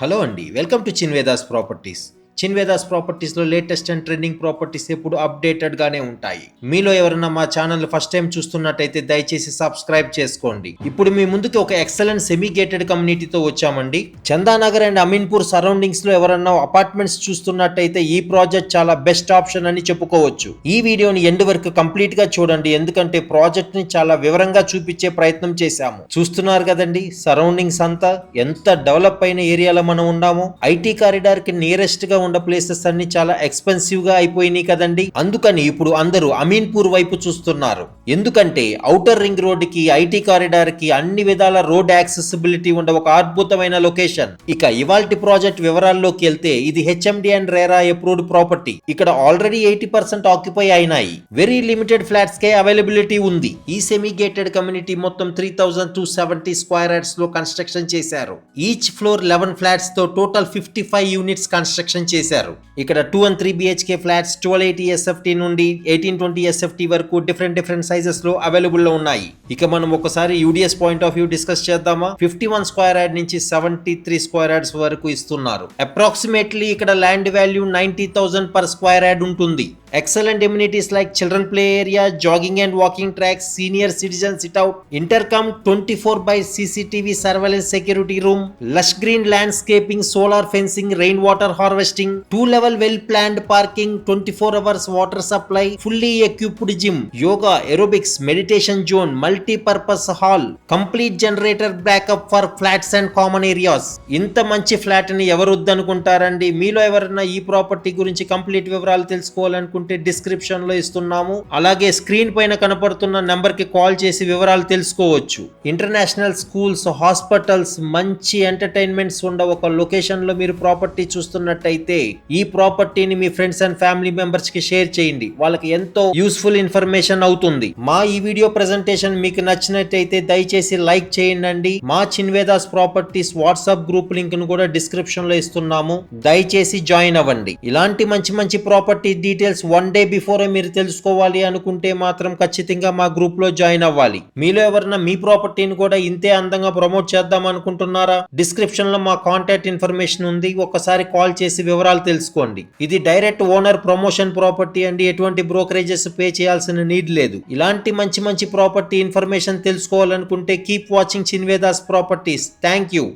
Hello అండి, welcome to Chinvedas properties. Chinvedas ప్రాపర్టీస్లో latest and trending properties ఎప్పుడు అప్డేటెడ్గానే ఉంటాయి. మీలో ఎవరైనా మా ఛానల్ ఫస్ట్ టైం చూస్తున్నట్టయితే దయచేసి సబ్స్క్రైబ్ చేసుకోండి. ఇప్పుడు మీ ముందుకి ఒక ఎక్సలెంట్ సెమీ గేటెడ్ కమ్యూనిటీతో వచ్చామండి. చందానగర్ అండ్ అమీన్పూర్ సరౌండింగ్స్లో ఎవరన్నా అపార్ట్మెంట్స్ చూస్తున్నట్టయితే ఈ ప్రాజెక్ట్ చాలా బెస్ట్ ఆప్షన్ అని చెప్పుకోవచ్చు. ఈ వీడియోని ఎండ్ వరకు కంప్లీట్గా చూడండి, ఎందుకంటే ప్రాజెక్ట్ని చాలా వివరంగా చూపించే ప్రయత్నం చేశాము. చూస్తున్నారు కదండి, సరౌండింగ్స్ అంతా ఎంత డెవలప్ అయిన ఏరియాలో మనం ఉన్నామో. ఐటీ కారిడార్ కి నియరెస్ట్ గా ఉన్న ప్లేసెస్ అన్ని చాలా ఎక్స్పెన్సివ్ గా అయిపోయినాయి కదండి. అందుకని ఇప్పుడు అందరూ అమీన్పూర్ వైపు చూస్తున్నారు. ఎందుకంటే ఔటర్ రింగ్ రోడ్ కి, ఐటీ కారిడార్ కి అన్ని విధాల రోడ్ యాక్సెసిబిలిటీ ఉండే ఒక అద్భుతమైన లొకేషన్. ఇక ఇవాల్టి ప్రాజెక్ట్ వివరాల్లోకి వెళ్తే ఇది HMD and RERA approved property. ఇక్కడ ఆల్రెడీ 80% ఆక్యుపై అయినాయి. వెరీ లిమిటెడ్ ఫ్లాట్స్ కే అవైలబిలిటీ ఉంది. ఈ సెమీ గేటెడ్ కమ్యూనిటీ మొత్తం 3270 స్క్వేర్ యార్డ్స్ లో కన్స్ట్రక్షన్ చేశారు. ఈచ్ ఫ్లోర్ 11 ఫ్లాట్స్ తో టోటల్ 55 యూనిట్స్ కన్స్ట్రక్షన్ చేశారు. ఇక్కడ 2 and 3 BHK ఫ్లాట్స్ 1280 SFT నుండి 1820 SFT వరకు డిఫరెంట్ సైజెస్ లో అవైలబుల్ లో ఉన్నాయి. ఇక మనం ఒకసారి UDS point of view discuss చేద్దామా. 51 స్క్వేర్ యార్డ్ నుంచి 73 స్క్వేర్ యార్డ్స్ వరకు ఇస్తున్నారు. అప్రాక్సిమేట్లీ ఇక్కడ land value 90,000 per square yard ఉంటుంది. Excellent amenities like children play area, jogging and walking tracks, senior citizen sit out, intercom 24 by CCTV surveillance security room, lush green landscaping, solar fencing, rainwater harvesting, 2-level well planned parking, 24 hours water supply, fully equipped gym, yoga, aerobics, meditation zone, multi-purpose hall, complete generator backup for flats and common areas. ఇంత మంచి flat ని ఎవరు వద్దనుకుంటారండి? మీలో ఎవరైనా ఈ property గురించి complete వివరాలు తెలుసుకోవాలనుకుంటే డిస్క్రిప్షన్ లో ఇస్తున్నాము. అలాగే స్క్రీన్ పైన కనపడుతున్న నంబర్ కి కాల్ చేసి వివరాలు తెలుసుకోవచ్చు. ఇంటర్నేషనల్ స్కూల్స్, హాస్పిటల్స్, మంచి ఎంటర్టైన్మెంట్స్ ఉండ ఒక లొకేషన్ లో మీరు ప్రాపర్టీ చూస్తున్నట్టయితే ఈ ప్రాపర్టీని మీ ఫ్రెండ్స్ అండ్ ఫ్యామిలీ మెంబర్స్ కి షేర్ చేయండి. వాళ్ళకి ఎంతో యూస్ఫుల్ ఇన్ఫర్మేషన్ అవుతుంది. మా ఈ వీడియో ప్రెజెంటేషన్ మీకు నచ్చినట్టయితే దయచేసి లైక్ చేయండి. మా చిన్వేదాస్ ప్రాపర్టీస్ వాట్సాప్ గ్రూప్ లింక్ ను కూడా డిస్క్రిప్షన్ లో ఇస్తున్నాము. దయచేసి జాయిన్ అవ్వండి. ఇలాంటి మంచి ప్రాపర్టీ డీటెయిల్స్ 1 day బిఫోర్ మీరు తెలుసుకోవాలి అనుకుంటే మాత్రం ఖచ్చితంగా మా గ్రూప్ లో జాయిన్ అవ్వాలి. మీలో ఎవరైనా మీ ప్రాపర్టీని కూడా ఇంతే అందంగా ప్రమోట్ చేద్దాం అనుకుంటున్నారా? డిస్క్రిప్షన్ లో మా కాంటాక్ట్ ఇన్ఫర్మేషన్ ఉంది. ఒక్కసారి కాల్ చేసి వివరాలు తెలుసుకోండి. ఇది డైరెక్ట్ ఓనర్ ప్రమోషన్ ప్రాపర్టీ అండి. ఎటువంటి బ్రోకరేజెస్ పే చేయాల్సిన నీడ్ లేదు. ఇలాంటి మంచి ప్రాపర్టీ ఇన్ఫర్మేషన్ తెలుసుకోవాలనుకుంటే keep watching Chinvedas properties. Thank you.